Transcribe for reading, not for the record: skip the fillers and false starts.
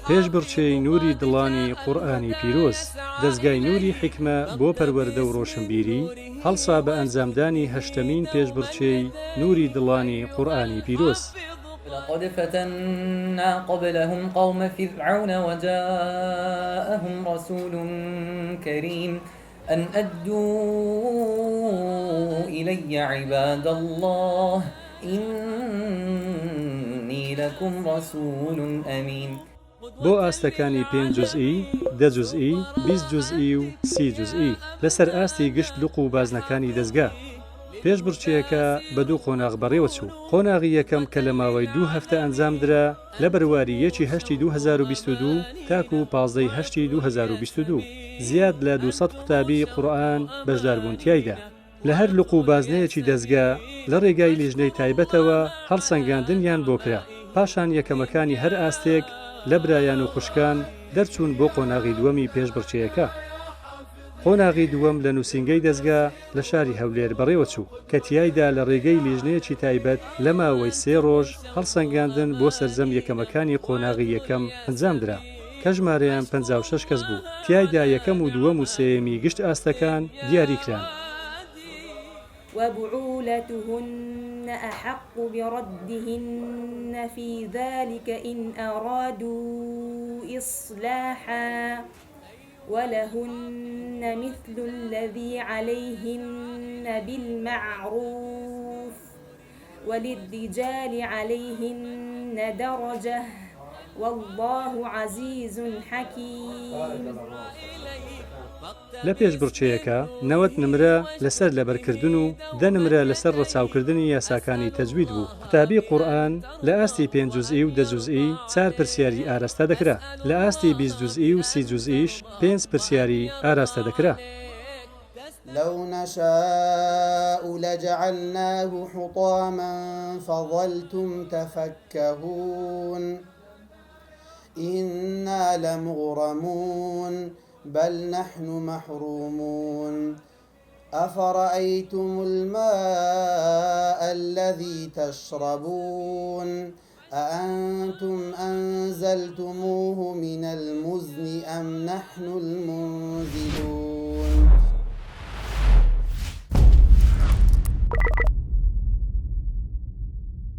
پێشبڕچێی نوری دڵانی قورئانی پیرۆز، دەستگای نوری حکمە بۆ پەروەردە و ڕۆشنبیری، هەڵسا بە ئەنجامدانی هەشتمین پێشبڕچێی نوری دڵانی قورئانی پیرۆز. لقد فتنا قبلهم قوم فرعون وجاءهم رسول كريم أن أدوا إلي عباد الله إني لكم رسول أمين. بۆ ئاستەکانی 5 جوزئی، 10 جوزئی، 20 جوزئی و 30 جوزئی لەسەر ئاستی گشت لوق و بازنەکانی دەستگا. پێشبڕچێیەکە بە دوو قۆناغ بەڕێوە چوو. قۆناغی یەکەم کە لە ماوەی 2 هەفتە ئەنجامدرا لە بەرواریی 1 2022 تاکو 15 2022 زیاد لە 200 قوتابی قورئان بەشداربوون تیایدا. لە هەر لوق و بازنەیەکی دەستگا لە ڕێگای لیژنەی تایبەتەوە هەڵسەنگاندنیان بۆ کرا. پاشان یەکەمەکانی هەر ئاستێک لە برایان و خوشکان دەرچوون بۆ قۆناغی دووەمی پێشبڕچێیەکە. قۆناغی دووەم لە نووسینگەی دەستگا لە شاری هەولێر بەڕێوە چوو کە تیایدا لە ڕێگەی لیژنەیەکی تایبەت لە ماوەی 3 ڕۆژ هەڵسەنگاندن بۆ سەرجەم یەکەمەکانی قۆناغی یەکەم ئەنجامدرا کە ژمارەیان 56 کەس بوو. تیایدا یەکەم و دووەم و سێیەمی گشت ئاستەکان دیاریکران. وبعولتهن أحق بردهن في ذلك إن أرادوا إصلاحا ولهن مثل الذي عليهن بالمعروف وللرجال عليهن درجة والله عزيز حكيم. لە پێشبڕچێیەکە 90 نمرە لەسەر لەبەرکردن و 10 نمرە لەسەر ڕەچاوکردنی یاساکانی تەجوید بوو. قوتابی قورئان لە ئاستی 5 جوزئی و 10 جوزئی 4 پرسیاری ئاراستە دەکرا. لە ئاستی 20 جوزئی و 30 جوزئیش 5 پرسیاری ئاراستە دەکرا. لو نشاء لجعلناه حطاما فظلتم تفكهون إنا لمغرمون بل نحن محرومون أفرأيتم الماء الذي تشربون أأنتم أنزلتموه من المزن أم نحن المنزلون